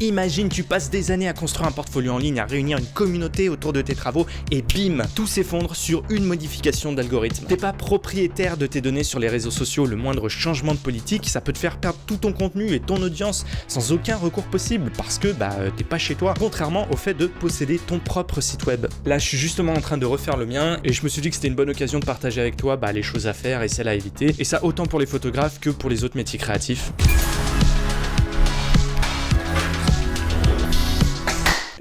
Imagine, tu passes des années à construire un portfolio en ligne, à réunir une communauté autour de tes travaux et bim, tout s'effondre sur une modification d'algorithme. T'es pas propriétaire de tes données sur les réseaux sociaux, le moindre changement de politique, ça peut te faire perdre tout ton contenu et ton audience sans aucun recours possible parce que t'es pas chez toi, contrairement au fait de posséder ton propre site web. Là, je suis justement en train de refaire le mien et je me suis dit que c'était une bonne occasion de partager avec toi les choses à faire et celles à éviter, et ça autant pour les photographes que pour les autres métiers créatifs.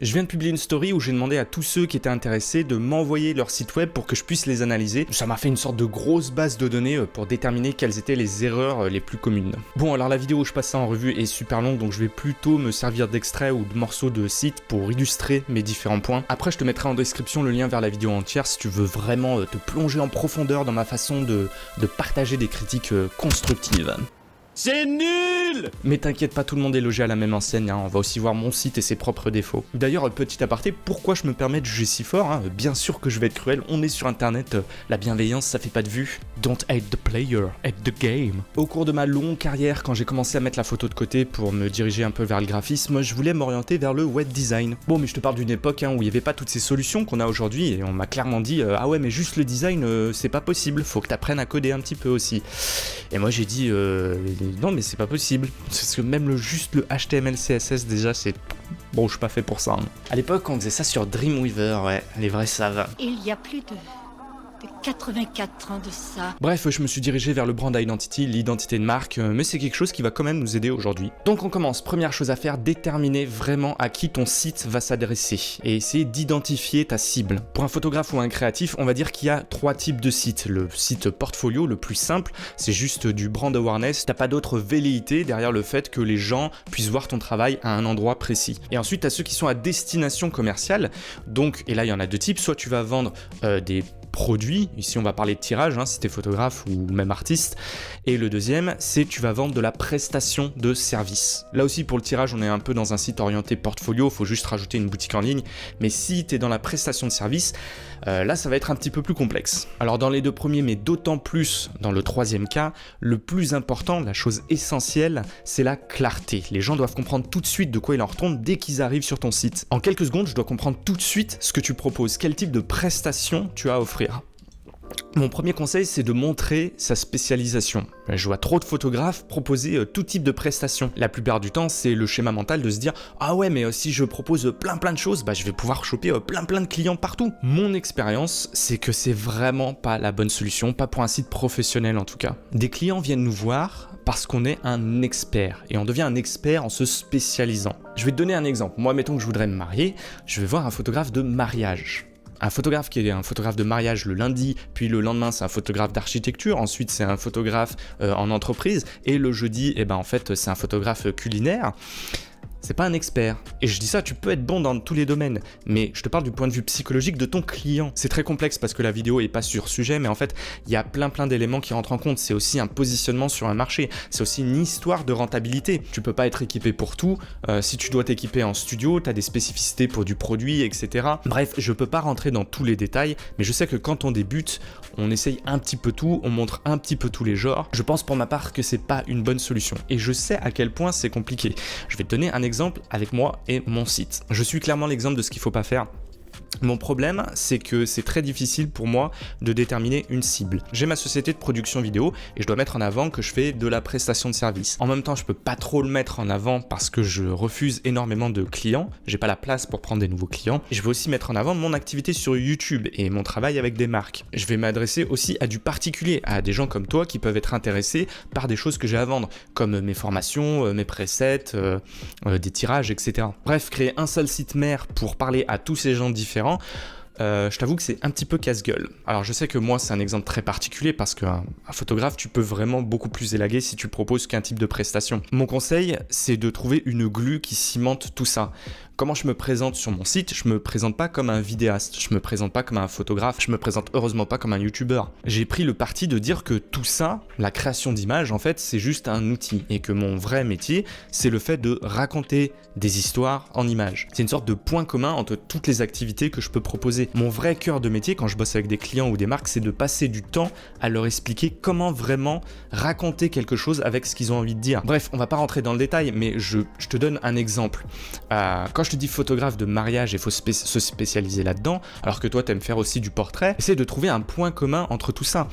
Je viens de publier une story où j'ai demandé à tous ceux qui étaient intéressés de m'envoyer leur site web pour que je puisse les analyser. Ça m'a fait une sorte de grosse base de données pour déterminer quelles étaient les erreurs les plus communes. Bon, alors la vidéo où je passe ça en revue est super longue, donc je vais plutôt me servir d'extraits ou de morceaux de sites pour illustrer mes différents points. Après, je te mettrai en description le lien vers la vidéo entière si tu veux vraiment te plonger en profondeur dans ma façon de partager des critiques constructives. C'est nul! Mais t'inquiète pas, tout le monde est logé à la même enseigne, on va aussi voir mon site et ses propres défauts. D'ailleurs, petit aparté, pourquoi je me permets de juger si fort, Bien sûr que je vais être cruel, on est sur internet, la bienveillance ça fait pas de vue. Don't hate the player, hate the game. Au cours de ma longue carrière, quand j'ai commencé à mettre la photo de côté pour me diriger un peu vers le graphisme, je voulais m'orienter vers le web design. Bon, mais je te parle d'une époque où il n'y avait pas toutes ces solutions qu'on a aujourd'hui, et on m'a clairement dit ah ouais mais juste le design c'est pas possible, faut que t'apprennes à coder un petit peu aussi. Et moi j'ai dit non mais c'est pas possible, parce que même juste le HTML CSS déjà c'est... Bon, je suis pas fait pour ça. À l'époque on faisait ça sur Dreamweaver, ouais, les vrais savent. Il y a plus de 84 ans de ça. Bref, je me suis dirigé vers le brand identity, l'identité de marque, mais c'est quelque chose qui va quand même nous aider aujourd'hui. Donc on commence, première chose à faire, déterminer vraiment à qui ton site va s'adresser et essayer d'identifier ta cible. Pour un photographe ou un créatif, on va dire qu'il y a 3 types de sites. Le site portfolio, le plus simple, c'est juste du brand awareness, t'as pas d'autre velléité derrière le fait que les gens puissent voir ton travail à un endroit précis. Et ensuite, t'as ceux qui sont à destination commerciale, donc, et là il y en a 2 types, soit tu vas vendre des produits, ici on va parler de tirage, si t'es photographe ou même artiste, et le deuxième c'est tu vas vendre de la prestation de service. Là aussi pour le tirage on est un peu dans un site orienté portfolio, faut juste rajouter une boutique en ligne, mais si t'es dans la prestation de service, là ça va être un petit peu plus complexe. Alors dans les 2 premiers, mais d'autant plus dans le 3e cas, le plus important, la chose essentielle, c'est la clarté. Les gens doivent comprendre tout de suite de quoi il en retourne dès qu'ils arrivent sur ton site. En quelques secondes, je dois comprendre tout de suite ce que tu proposes, quel type de prestation tu as à offrir. Mon premier conseil, c'est de montrer sa spécialisation. Je vois trop de photographes proposer tout type de prestations. La plupart du temps, c'est le schéma mental de se dire « Ah ouais, mais si je propose plein de choses, je vais pouvoir choper plein de clients partout. » Mon expérience, c'est que c'est vraiment pas la bonne solution, pas pour un site professionnel en tout cas. Des clients viennent nous voir parce qu'on est un expert, et on devient un expert en se spécialisant. Je vais te donner un exemple. Moi, mettons que je voudrais me marier, je vais voir un photographe de mariage. Un photographe qui est un photographe de mariage le lundi, puis le lendemain c'est un photographe d'architecture, ensuite c'est un photographe en entreprise, et le jeudi, en fait c'est un photographe culinaire. C'est pas un expert. Et je dis ça, tu peux être bon dans tous les domaines, mais je te parle du point de vue psychologique de ton client. C'est très complexe parce que la vidéo est pas sur sujet, mais en fait, il y a plein d'éléments qui rentrent en compte. C'est aussi un positionnement sur un marché. C'est aussi une histoire de rentabilité. Tu peux pas être équipé pour tout. Si tu dois t'équiper en studio, tu as des spécificités pour du produit, etc. Bref, je peux pas rentrer dans tous les détails, mais je sais que quand on débute, on essaye un petit peu tout, on montre un petit peu tous les genres. Je pense pour ma part que c'est pas une bonne solution. Et je sais à quel point c'est compliqué. Je vais te donner un exemple avec moi et mon site. Je suis clairement l'exemple de ce qu'il faut pas faire. Mon problème, c'est que c'est très difficile pour moi de déterminer une cible. J'ai ma société de production vidéo et je dois mettre en avant que je fais de la prestation de service. En même temps, je peux pas trop le mettre en avant parce que je refuse énormément de clients. J'ai pas la place pour prendre des nouveaux clients. Je vais aussi mettre en avant mon activité sur YouTube et mon travail avec des marques. Je vais m'adresser aussi à du particulier, à des gens comme toi qui peuvent être intéressés par des choses que j'ai à vendre, comme mes formations, mes presets, des tirages, etc. Bref, créer un seul site mère pour parler à tous ces gens différents, je t'avoue que c'est un petit peu casse-gueule. Alors je sais que moi c'est un exemple très particulier parce qu'un photographe tu peux vraiment beaucoup plus élaguer si tu proposes qu'un type de prestation. Mon conseil c'est de trouver une glue qui cimente tout ça. Comment je me présente sur mon site, je me présente pas comme un vidéaste, je me présente pas comme un photographe, je me présente heureusement pas comme un youtubeur. J'ai pris le parti de dire que tout ça, la création d'images en fait, c'est juste un outil et que mon vrai métier, c'est le fait de raconter des histoires en images. C'est une sorte de point commun entre toutes les activités que je peux proposer. Mon vrai cœur de métier quand je bosse avec des clients ou des marques, c'est de passer du temps à leur expliquer comment vraiment raconter quelque chose avec ce qu'ils ont envie de dire. Bref, on va pas rentrer dans le détail, mais je te donne un exemple. Quand je te dis photographe de mariage, il faut se spécialiser là-dedans, alors que toi t'aimes faire aussi du portrait, essaie de trouver un point commun entre tout ça.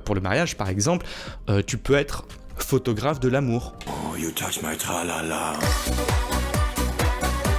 Pour le mariage par exemple, tu peux être photographe de l'amour. Oh, you touch my tra-la-la.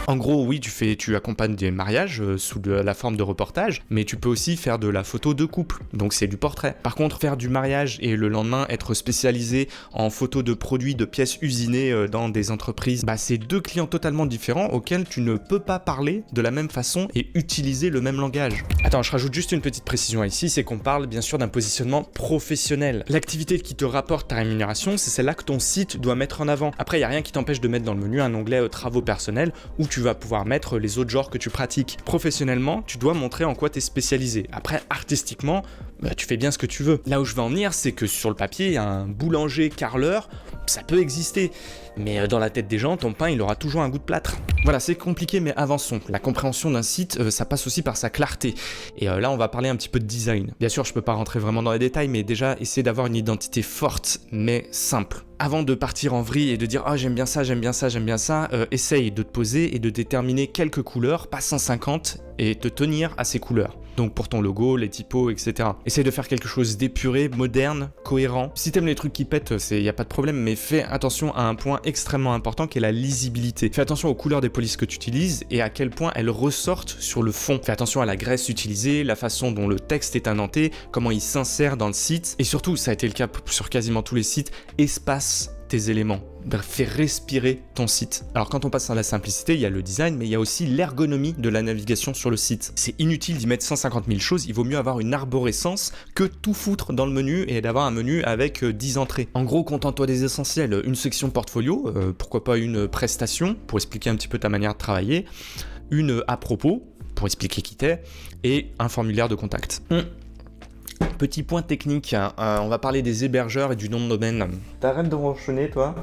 En gros, oui, tu accompagnes des mariages sous la forme de reportage, mais tu peux aussi faire de la photo de couple, donc c'est du portrait. Par contre, faire du mariage et le lendemain être spécialisé en photo de produits, de pièces usinées dans des entreprises, c'est deux clients totalement différents auxquels tu ne peux pas parler de la même façon et utiliser le même langage. Attends, je rajoute juste une petite précision ici, c'est qu'on parle bien sûr d'un positionnement professionnel. L'activité qui te rapporte ta rémunération, c'est celle-là que ton site doit mettre en avant. Après, il n'y a rien qui t'empêche de mettre dans le menu un onglet travaux personnels où tu vas pouvoir mettre les autres genres que tu pratiques. Professionnellement, tu dois montrer en quoi tu es spécialisé. Après, artistiquement, tu fais bien ce que tu veux. Là où je veux en venir, c'est que sur le papier, un boulanger carreleur, ça peut exister. Mais dans la tête des gens, ton pain, il aura toujours un goût de plâtre. Voilà, c'est compliqué, mais avançons. La compréhension d'un site, ça passe aussi par sa clarté. Et là, on va parler un petit peu de design. Bien sûr, je peux pas rentrer vraiment dans les détails, mais déjà, essayer d'avoir une identité forte, mais simple. Avant de partir en vrille et de dire « Ah, j'aime bien ça, j'aime bien ça, j'aime bien ça », essaye de te poser et de déterminer quelques couleurs, pas 150, et te tenir à ces couleurs. Donc pour ton logo, les typos, etc. Essaye de faire quelque chose d'épuré, moderne, cohérent. Si t'aimes les trucs qui pètent, y a pas de problème, mais fais attention à un point extrêmement important qui est la lisibilité. Fais attention aux couleurs des polices que tu utilises et à quel point elles ressortent sur le fond. Fais attention à la graisse utilisée, la façon dont le texte est indenté, comment il s'insère dans le site. Et surtout, ça a été le cas sur quasiment tous les sites, espace tes éléments. Fais respirer ton site. Alors quand on passe à la simplicité, il y a le design, mais il y a aussi l'ergonomie de la navigation sur le site. C'est inutile d'y mettre 150 000 choses, il vaut mieux avoir une arborescence que tout foutre dans le menu et d'avoir un menu avec 10 entrées. En gros, contente-toi des essentiels. Une section portfolio, pourquoi pas une prestation, pour expliquer un petit peu ta manière de travailler, une à propos, pour expliquer qui t'es, et un formulaire de contact. Petit point technique, on va parler des hébergeurs et du nom de domaine. T'arrêtes de ronchonner, toi ?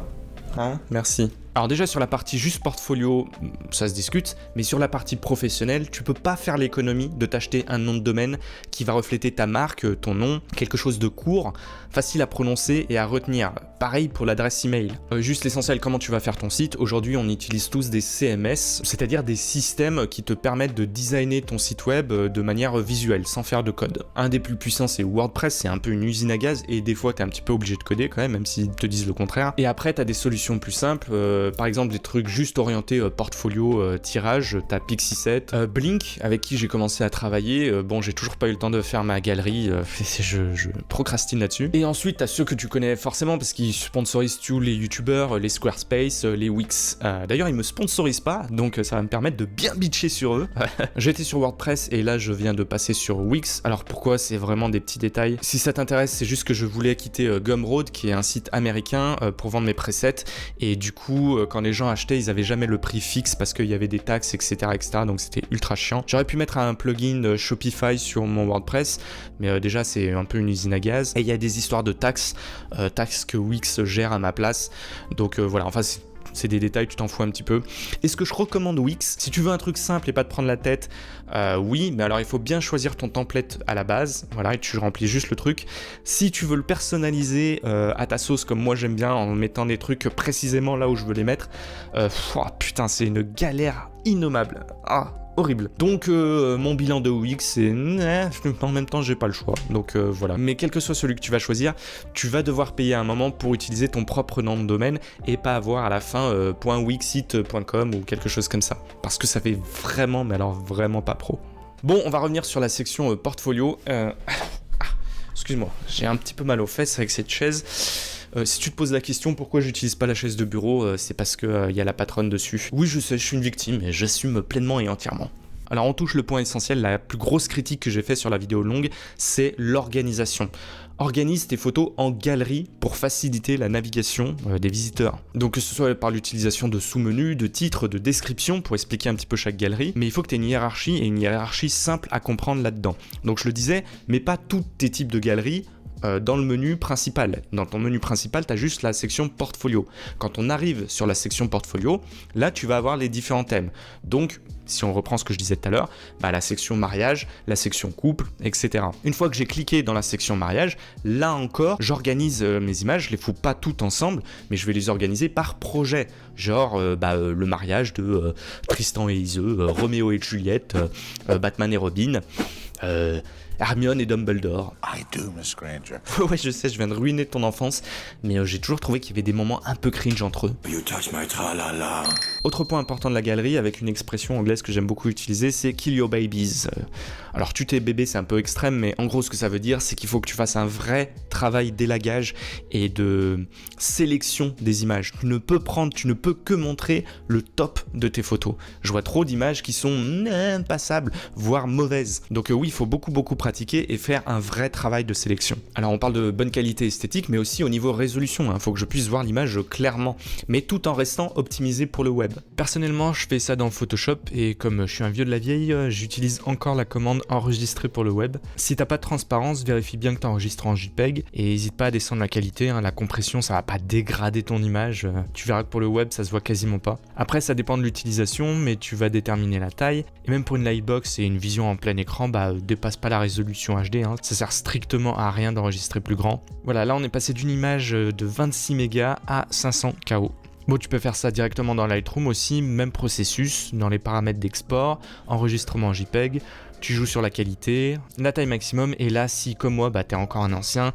Hein ? Merci. Alors déjà sur la partie juste portfolio, ça se discute, mais sur la partie professionnelle, tu peux pas faire l'économie de t'acheter un nom de domaine qui va refléter ta marque, ton nom, quelque chose de court, facile à prononcer et à retenir. Pareil pour l'adresse email. Juste l'essentiel, comment tu vas faire ton site. Aujourd'hui, on utilise tous des CMS, c'est-à-dire des systèmes qui te permettent de designer ton site web de manière visuelle, sans faire de code. Un des plus puissants, c'est WordPress, c'est un peu une usine à gaz et des fois, t'es un petit peu obligé de coder quand même s'ils te disent le contraire. Et après, t'as des solutions plus simples, par exemple des trucs juste orientés portfolio, tirage, t'as Pixie7, Blink avec qui j'ai commencé à travailler, j'ai toujours pas eu le temps de faire ma galerie, je procrastine là-dessus. Et ensuite t'as ceux que tu connais forcément parce qu'ils sponsorisent tous les youtubeurs, les Squarespace, les Wix. D'ailleurs ils me sponsorisent pas, donc ça va me permettre de bien bitcher sur eux. J'étais sur WordPress et là je viens de passer sur Wix. Alors pourquoi? C'est vraiment des petits détails. Si ça t'intéresse, c'est juste que je voulais quitter Gumroad qui est un site américain pour vendre mes presets et du coup quand les gens achetaient ils avaient jamais le prix fixe parce qu'il y avait des taxes etc, donc c'était ultra chiant. J'aurais pu mettre un plugin Shopify sur mon WordPress mais déjà c'est un peu une usine à gaz et il y a des histoires de taxes que Wix gère à ma place donc voilà, enfin c'est des détails, tu t'en fous un petit peu. Est-ce que je recommande Wix? Si tu veux un truc simple et pas te prendre la tête, oui, mais alors il faut bien choisir ton template à la base, voilà, et tu remplis juste le truc. Si tu veux le personnaliser à ta sauce, comme moi j'aime bien, en mettant des trucs précisément là où je veux les mettre, putain, c'est une galère innommable. Horrible. Donc mon bilan de Wix c'est en même temps j'ai pas le choix. Donc voilà. Mais quel que soit celui que tu vas choisir, tu vas devoir payer un moment pour utiliser ton propre nom de domaine et pas avoir à la fin .wixit.com ou quelque chose comme ça. Parce que ça fait vraiment, mais alors vraiment pas pro. Bon, on va revenir sur la section portfolio. Excuse-moi, j'ai un petit peu mal aux fesses avec cette chaise. Si tu te poses la question pourquoi j'utilise pas la chaise de bureau, c'est parce que y a la patronne dessus. Oui, je sais, je suis une victime et j'assume pleinement et entièrement. Alors on touche le point essentiel, la plus grosse critique que j'ai fait sur la vidéo longue, c'est l'organisation. Organise tes photos en galerie pour faciliter la navigation des visiteurs. Donc que ce soit par l'utilisation de sous-menus, de titres, de descriptions pour expliquer un petit peu chaque galerie, mais il faut que tu aies une hiérarchie et une hiérarchie simple à comprendre là-dedans. Donc je le disais, mets pas tous tes types de galeries dans le menu principal. Dans ton menu principal, tu as juste la section portfolio. Quand on arrive sur la section portfolio, là, tu vas avoir les différents thèmes. Donc, si on reprend ce que je disais tout à l'heure, la section mariage, la section couple, etc. Une fois que j'ai cliqué dans la section mariage, là encore, j'organise mes images, je les fous pas toutes ensemble, mais je vais les organiser par projet. Genre le mariage de Tristan et Iseux, Roméo et Juliette, Batman et Robin, Hermione et Dumbledore. I do, Miss Granger. Ouais, je sais, je viens de ruiner ton enfance, mais j'ai toujours trouvé qu'il y avait des moments un peu cringe entre eux. You touch my tra-la-la. Autre point important de la galerie, avec une expression anglaise que j'aime beaucoup utiliser, c'est « kill your babies ». Alors, tu t'es bébé, c'est un peu extrême, mais en gros, ce que ça veut dire, c'est qu'il faut que tu fasses un vrai travail d'élagage et de sélection des images. Tu ne peux que montrer le top de tes photos. Je vois trop d'images qui sont passables, voire mauvaises. Donc oui, il faut beaucoup pratiquer et faire un vrai travail de sélection. Alors, on parle de bonne qualité esthétique, mais aussi au niveau résolution. Il faut que je puisse voir l'image clairement, mais tout en restant optimisé pour le web. Personnellement, je fais ça dans Photoshop et comme je suis un vieux de la vieille, j'utilise encore la commande enregistrer pour le web. Si t'as pas de transparence, vérifie bien que t'enregistres en JPEG et n'hésite pas à descendre la qualité, la compression ça va pas dégrader ton image, tu verras que pour le web ça se voit quasiment pas. Après ça dépend de l'utilisation, mais tu vas déterminer la taille et même pour une lightbox et une vision en plein écran, dépasse pas la résolution HD, ça sert strictement à rien d'enregistrer plus grand. Voilà, là on est passé d'une image de 26 mégas à 500 KO. Bon, tu peux faire ça directement dans Lightroom aussi, même processus, dans les paramètres d'export, enregistrement JPEG, tu joues sur la qualité, la taille maximum, et là, si comme moi, t'es encore un ancien,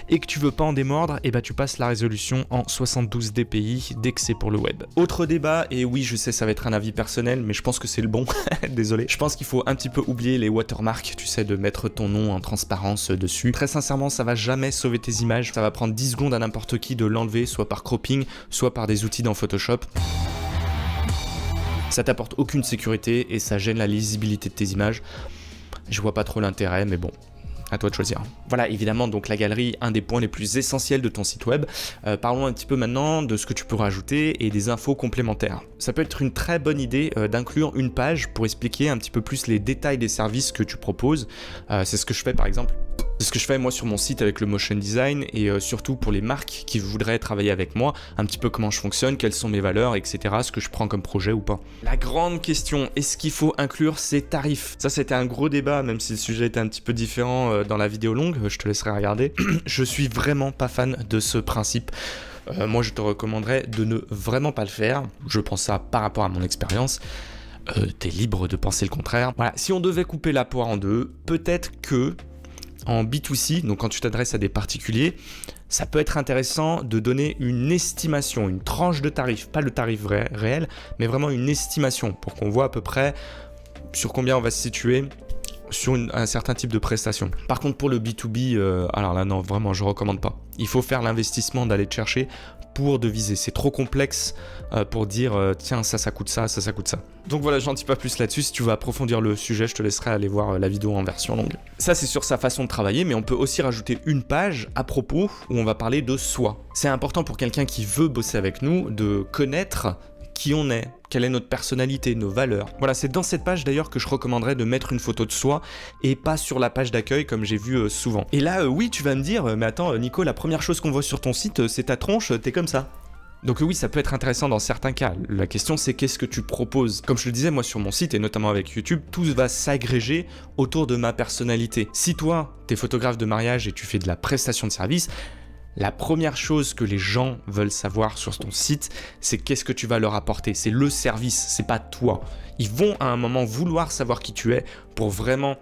et que tu veux pas en démordre, tu passes la résolution en 72 dpi dès que c'est pour le web. Autre débat, et oui, je sais, ça va être un avis personnel, mais je pense que c'est le bon, désolé. Je pense qu'il faut un petit peu oublier les watermarks, tu sais, de mettre ton nom en transparence dessus. Très sincèrement, ça va jamais sauver tes images, ça va prendre 10 secondes à n'importe qui de l'enlever, soit par cropping, soit par des outils dans Photoshop. Ça t'apporte aucune sécurité et ça gêne la lisibilité de tes images. Je vois pas trop l'intérêt, mais bon, à toi de choisir. Voilà, évidemment, donc la galerie, un des points les plus essentiels de ton site web. Parlons un petit peu maintenant de ce que tu peux rajouter et des infos complémentaires. Ça peut être une très bonne idée d'inclure une page pour expliquer un petit peu plus les détails des services que tu proposes. C'est ce que je fais par exemple. C'est ce que je fais moi sur mon site avec le motion design et surtout pour les marques qui voudraient travailler avec moi, un petit peu comment je fonctionne, quelles sont mes valeurs, etc., ce que je prends comme projet ou pas. La grande question, est-ce qu'il faut inclure ces tarifs ? Ça c'était un gros débat, même si le sujet était un petit peu différent dans la vidéo longue, je te laisserai regarder. Je suis vraiment pas fan de ce principe. Moi je te recommanderais de ne vraiment pas le faire, je pense ça par rapport à mon expérience. T'es libre de penser le contraire. Voilà, si on devait couper la poire en deux, peut-être que en B2C, donc quand tu t'adresses à des particuliers, ça peut être intéressant de donner une estimation, une tranche de tarif, pas le tarif réel, mais vraiment une estimation pour qu'on voit à peu près sur combien on va se situer sur un certain type de prestation. Par contre pour le B2B, alors là non, vraiment je recommande pas. Il faut faire l'investissement d'aller te chercher pour deviser. C'est trop complexe pour dire tiens ça coûte ça, ça coûte ça. Donc voilà, j'en dis pas plus là-dessus. Si tu veux approfondir le sujet, je te laisserai aller voir la vidéo en version longue. Ça c'est sur sa façon de travailler, mais on peut aussi rajouter une page à propos où on va parler de soi. C'est important pour quelqu'un qui veut bosser avec nous de connaître qui on est, quelle est notre personnalité, nos valeurs. Voilà, c'est dans cette page d'ailleurs que je recommanderais de mettre une photo de soi et pas sur la page d'accueil comme j'ai vu souvent. Et là, oui, tu vas me dire, mais attends Nico, la première chose qu'on voit sur ton site, c'est ta tronche, t'es comme ça. Donc oui, ça peut être intéressant dans certains cas. La question c'est qu'est-ce que tu proposes ? Comme je le disais, moi sur mon site et notamment avec YouTube, tout va s'agréger autour de ma personnalité. Si toi, t'es photographe de mariage et tu fais de la prestation de service, la première chose que les gens veulent savoir sur ton site, c'est qu'est-ce que tu vas leur apporter. C'est le service, c'est pas toi. Ils vont à un moment vouloir savoir qui tu es pour vraiment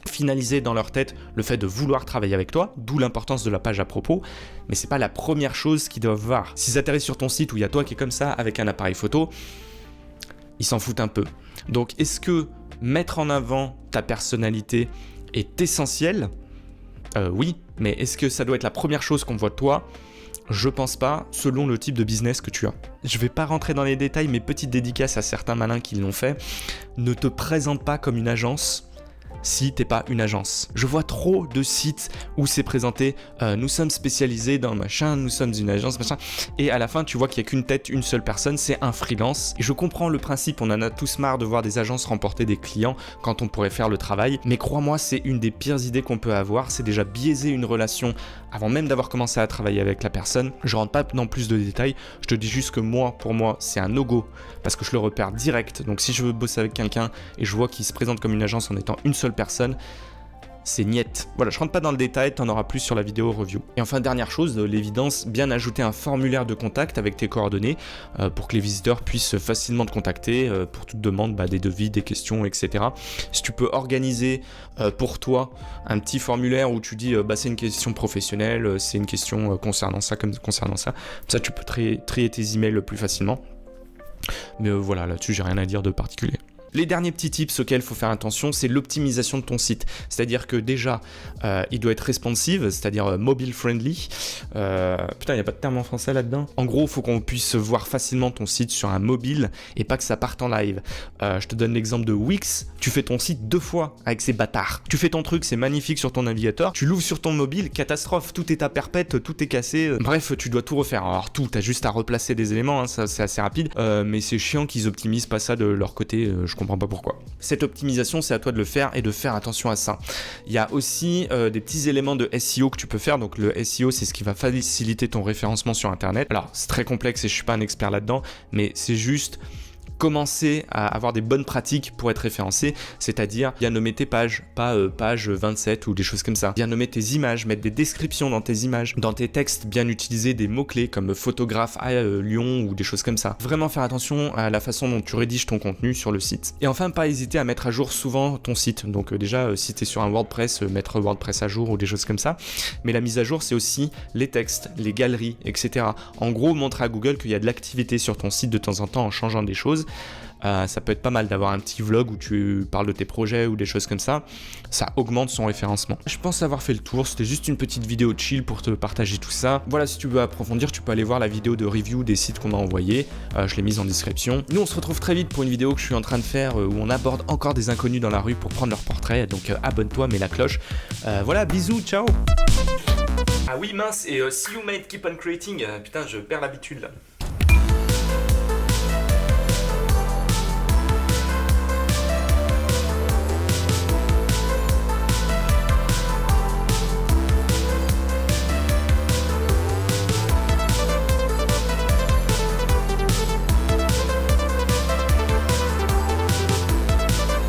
finaliser dans leur tête le fait de vouloir travailler avec toi, d'où l'importance de la page à propos, mais c'est pas la première chose qu'ils doivent voir. S'ils atterrissent sur ton site où il y a toi qui est comme ça avec un appareil photo, ils s'en foutent un peu. Donc est-ce que mettre en avant ta personnalité est essentiel ? Oui, mais est-ce que ça doit être la première chose qu'on voit de toi ? Je pense pas, selon le type de business que tu as. Je vais pas rentrer dans les détails, mais petite dédicace à certains malins qui l'ont fait. Ne te présente pas comme une agence, si t'es pas une agence. Je vois trop de sites où c'est présenté nous sommes spécialisés dans machin, nous sommes une agence machin, et à la fin tu vois qu'il y a qu'une tête, une seule personne, c'est un freelance. Et je comprends le principe, on en a tous marre de voir des agences remporter des clients quand on pourrait faire le travail, mais crois-moi, c'est une des pires idées qu'on peut avoir. C'est déjà biaiser une relation avant même d'avoir commencé à travailler avec la personne. Je rentre pas dans plus de détails, je te dis juste que pour moi c'est un no-go parce que je le repère direct. Donc si je veux bosser avec quelqu'un et je vois qu'il se présente comme une agence en étant une seule personne, c'est niette. Voilà, je rentre pas dans le détail, t'en auras plus sur la vidéo review. Et enfin, dernière chose, l'évidence, bien ajouter un formulaire de contact avec tes coordonnées pour que les visiteurs puissent facilement te contacter pour toute demande, des devis, des questions, etc. Si tu peux organiser pour toi un petit formulaire où tu dis c'est une question professionnelle, c'est une question concernant ça, comme concernant ça, comme ça tu peux trier tes emails plus facilement. Mais voilà, là-dessus j'ai rien à dire de particulier. Les derniers petits tips auxquels il faut faire attention, c'est l'optimisation de ton site. C'est-à-dire que déjà, il doit être responsive, c'est-à-dire mobile friendly. Putain, il n'y a pas de terme en français là-dedans. En gros, il faut qu'on puisse voir facilement ton site sur un mobile et pas que ça parte en live. Je te donne l'exemple de Wix. Tu fais ton site 2 fois avec ces bâtards. Tu fais ton truc, c'est magnifique sur ton navigateur. Tu l'ouvres sur ton mobile, catastrophe. Tout est à perpète, tout est cassé. Bref, tu dois tout refaire. Alors tout, t'as juste à replacer des éléments, hein, ça c'est assez rapide. Mais c'est chiant qu'ils optimisent pas ça de leur côté. Je comprends pas pourquoi. Cette optimisation, c'est à toi de le faire et de faire attention à ça. Il y a aussi des petits éléments de SEO que tu peux faire. Donc le SEO, c'est ce qui va faciliter ton référencement sur Internet. Alors, c'est très complexe et je suis pas un expert là-dedans, mais c'est juste commencer à avoir des bonnes pratiques pour être référencé, c'est-à-dire bien nommer tes pages, pas page 27 ou des choses comme ça. Bien nommer tes images, mettre des descriptions dans tes images, dans tes textes, bien utiliser des mots-clés comme photographe à Lyon ou des choses comme ça. Vraiment faire attention à la façon dont tu rédiges ton contenu sur le site. Et enfin, pas hésiter à mettre à jour souvent ton site. Donc déjà, si tu es sur un WordPress, mettre WordPress à jour ou des choses comme ça. Mais la mise à jour, c'est aussi les textes, les galeries, etc. En gros, montrer à Google qu'il y a de l'activité sur ton site de temps en temps en changeant des choses. Ça peut être pas mal d'avoir un petit vlog où tu parles de tes projets ou des choses comme ça. Ça augmente son référencement. Je pense avoir fait le tour. C'était juste une petite vidéo chill pour te partager tout ça. Voilà, si tu veux approfondir, tu peux aller voir la vidéo de review des sites qu'on a envoyés. Je l'ai mise en description. Nous, on se retrouve très vite pour une vidéo que je suis en train de faire où on aborde encore des inconnus dans la rue pour prendre leur portrait. Donc abonne-toi, mets la cloche. Voilà, bisous, ciao. Ah oui, mince, et see you mate, keep on creating. Putain, je perds l'habitude là.